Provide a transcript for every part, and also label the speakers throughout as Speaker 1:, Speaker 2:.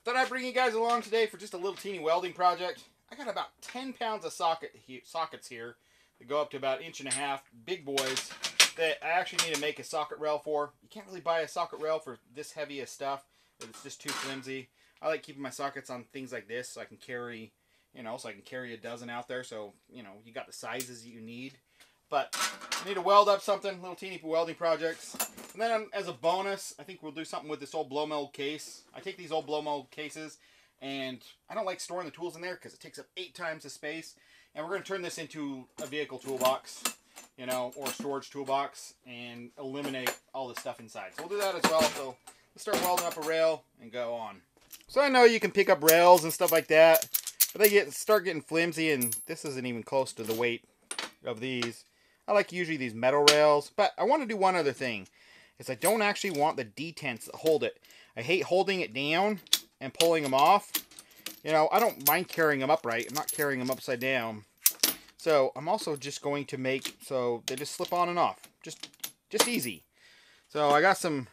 Speaker 1: Thought I'd bring you guys along today for just a little teeny welding project. I got about 10 pounds of sockets here that go up to about 1.5 inches, big boys, that I actually need to make a socket rail for. You can't really buy a socket rail for this heavy of stuff. It's just too flimsy. I like keeping my sockets on things like this so I can carry, so I can carry a dozen out there, so, you got the sizes that you need. But I need to weld up something, little teeny welding projects. And then as a bonus, I think we'll do something with this old blow mold case. I take these old blow mold cases, and I don't like storing the tools in there because it takes up 8 times the space. And we're going to turn this into a vehicle toolbox, or a storage toolbox, and eliminate all the stuff inside. So we'll do that as well. So let's start welding up a rail and go on. So I know you can pick up rails and stuff like that, but they start getting flimsy, and this isn't even close to the weight of these. I like usually these metal rails, but I want to do one other thing. Is I don't actually want the detents that hold it. I hate holding it down and pulling them off. I don't mind carrying them upright. I'm not carrying them upside down. So I'm also just going to make so they just slip on and off. Just easy. So I got some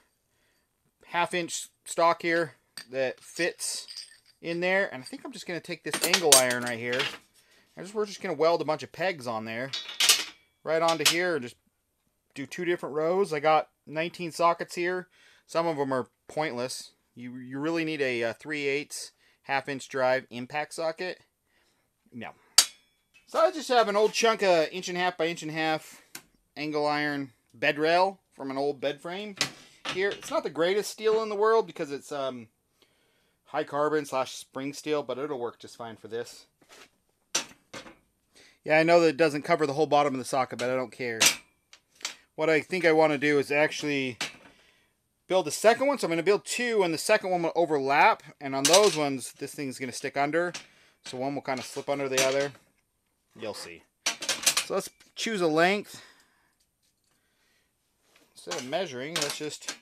Speaker 1: 1/2 inch stock here that fits in there, and I think I'm just going to take this angle iron right here. We're just going to weld a bunch of pegs on there, right onto here, and just do 2 different rows. I got 19 sockets here. Some of them are pointless. You really need a 3/8 1/2 inch drive impact socket. No. So I just have an old chunk of 1.5 by 1.5 angle iron bed rail from an old bed frame here. It's not the greatest steel in the world because it's high carbon / spring steel, but it'll work just fine for this. Yeah, I know that it doesn't cover the whole bottom of the socket, but I don't care. What I think I want to do is actually build the second one. So I'm going to build 2, and the second one will overlap. And on those ones, this thing's going to stick under. So one will kind of slip under the other. You'll see. So let's choose a length. Instead of measuring, let's just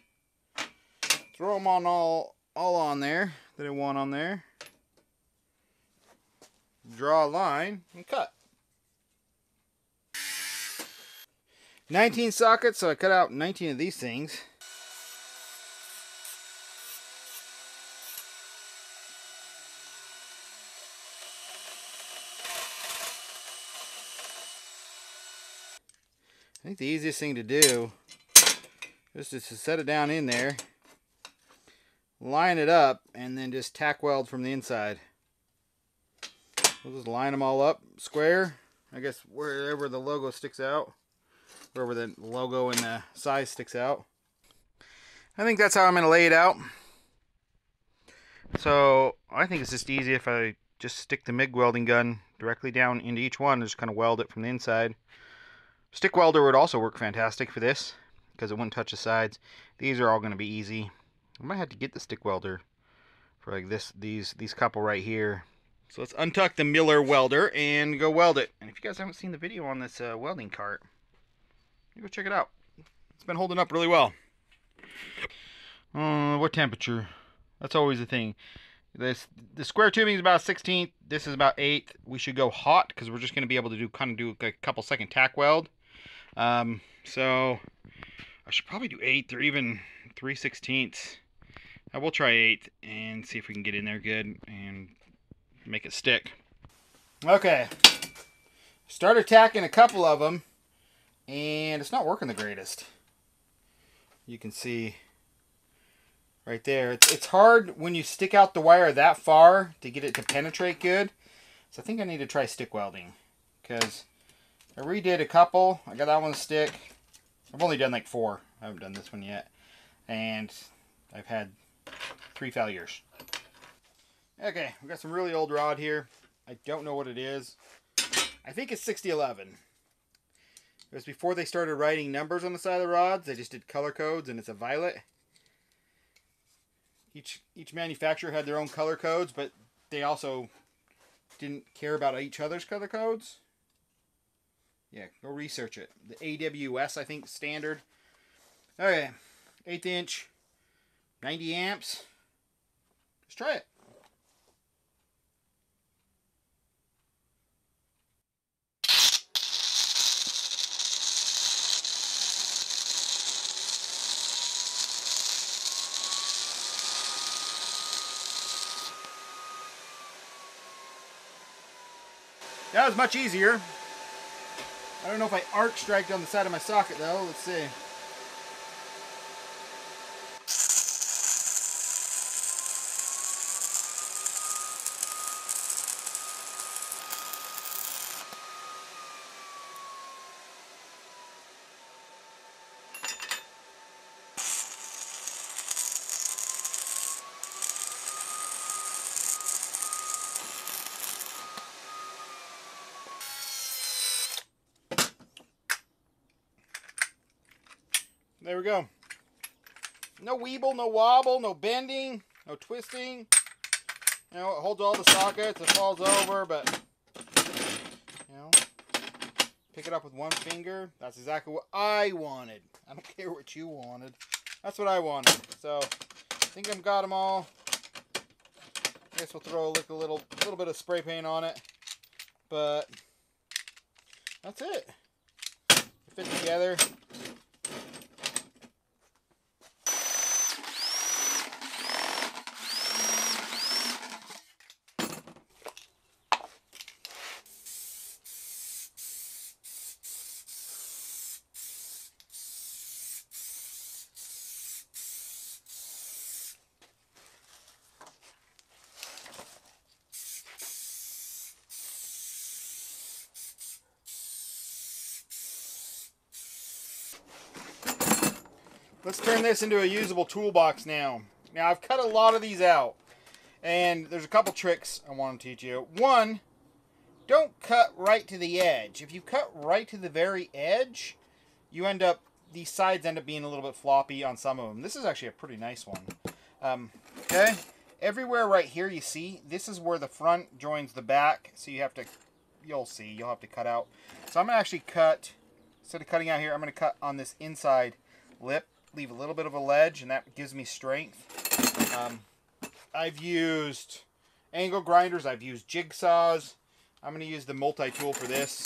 Speaker 1: throw them on all on there that I want on there. Draw a line and cut. 19 sockets, so I cut out 19 of these things. I think the easiest thing to do is just to set it down in there, line it up, and then just tack weld from the inside. We'll just line them all up square, I guess wherever the logo sticks out. Wherever the logo and the size sticks out. I think that's how I'm going to lay it out. So I think it's just easy if I just stick the MIG welding gun directly down into each one and just kind of weld it from the inside. Stick welder would also work fantastic for this because it wouldn't touch the sides. These are all going to be easy. I might have to get the stick welder for like these couple right here. So let's untuck the Miller welder and go weld it. And if you guys haven't seen the video on this welding cart, go check it out. It's been holding up really well. What temperature? That's always the thing. The square tubing is about 16th. This is about 8th. We should go hot because we're just going to be able to do a couple second tack weld. So I should probably do 8th or even 3/16. I will try 8th and see if we can get in there good and make it stick. Okay. Started tacking a couple of them, and it's not working the greatest. You can see right there. It's hard when you stick out the wire that far to get it to penetrate good. So I think I need to try stick welding, because I redid a couple. I got that one to stick. I've only done like 4. I haven't done this one yet. And I've had 3 failures. Okay, we've got some really old rod here. I don't know what it is. I think it's 6011. It was before they started writing numbers on the side of the rods. They just did color codes, and it's a violet. Each manufacturer had their own color codes, but they also didn't care about each other's color codes. Yeah, go research it. The AWS, I think, standard. Okay, 1/8 inch, 90 amps. Let's try it. That was much easier. I don't know if I arc striked on the side of my socket though. Let's see. There we go. No weeble, no wobble, no bending, no twisting. You know, it holds all the sockets, it falls over, but, you know, pick it up with one finger. That's exactly what I wanted. I don't care what you wanted. That's what I wanted. So, I think I've got them all. I guess we'll throw a little bit of spray paint on it. But, that's it. It fits together. Let's turn this into a usable toolbox now. Now, I've cut a lot of these out, and there's a couple tricks I want to teach you. One, don't cut right to the edge. If you cut right to the very edge, these sides end up being a little bit floppy on some of them. This is actually a pretty nice one. Okay, everywhere right here you see, this is where the front joins the back, so you'll have to cut out. So I'm going to actually cut, instead of cutting out here, I'm going to cut on this inside lip. Leave a little bit of a ledge, and that gives me strength. I've used angle grinders. I've used jigsaws. I'm going to use the multi-tool for this.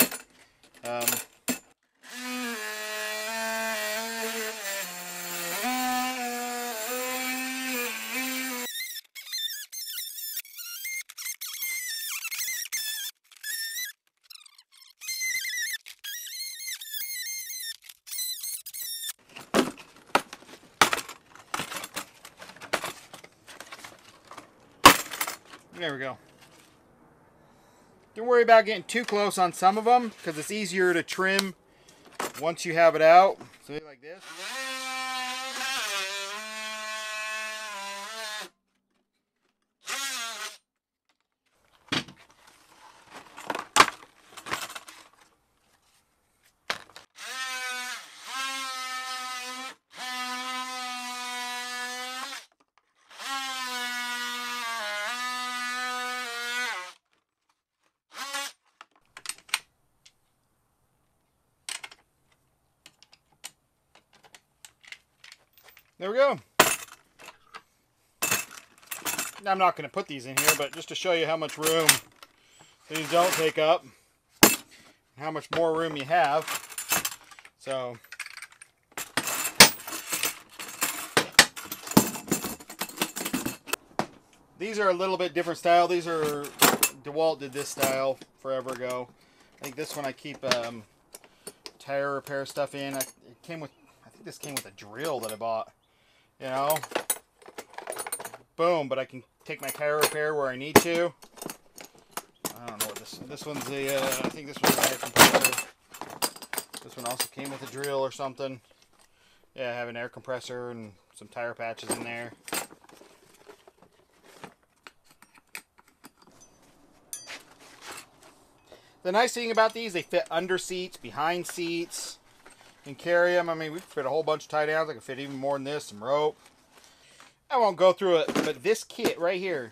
Speaker 1: There we go. Don't worry about getting too close on some of them, because it's easier to trim once you have it out. So like this. There we go. Now, I'm not going to put these in here, but just to show you how much room these don't take up, how much more room you have. So, these are a little bit different style. These are, DeWalt did this style forever ago. I think this one I keep tire repair stuff in. I think this came with a drill that I bought. You know, boom, but I can take my tire repair where I need to. I don't know what this one's I think this one's an air compressor. This one also came with a drill or something. Yeah, I have an air compressor and some tire patches in there. The nice thing about these, they fit under seats, behind seats. And carry them. I mean, we can fit a whole bunch of tie downs. I can fit even more than this, some rope. I won't go through it, but this kit right here,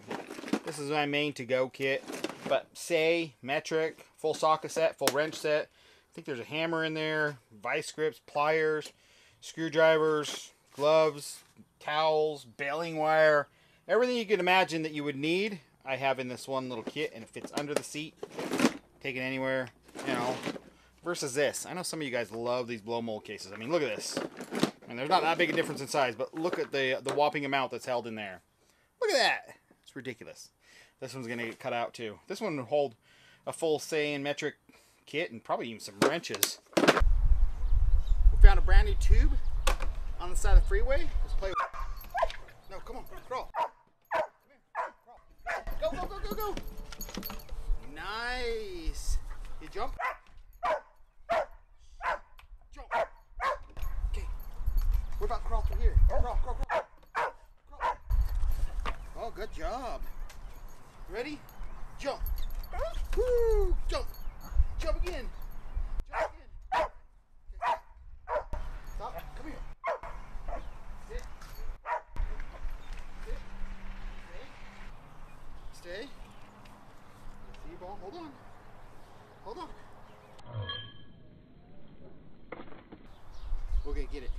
Speaker 1: this is my main to-go kit. But say, metric, full socket set, full wrench set. I think there's a hammer in there, vice grips, pliers, screwdrivers, gloves, towels, baling wire. Everything you can imagine that you would need, I have in this one little kit, and it fits under the seat. Take it anywhere, you know. Versus this. I know some of you guys love these blow mold cases. I mean, look at this. And there's not that big a difference in size, but look at the whopping amount that's held in there. Look at that. It's ridiculous. This one's going to get cut out too. This one will hold a full sand metric kit and probably even some wrenches. We found a brand new tube on the side of the freeway. Let's play with it. No, come on, crawl. Come here, crawl. Go, go, go, go, go. Nice. You jump. Jump. Okay. We're about to crawl through here. Crawl, crawl, crawl. Crawl. Oh, good job. Ready? Jump. Woo! Jump. Jump again. Jump again. Okay. Stop. Come here. Sit. Sit. Stay. Stay. See ball. Hold on. Hold on. Okay, get it.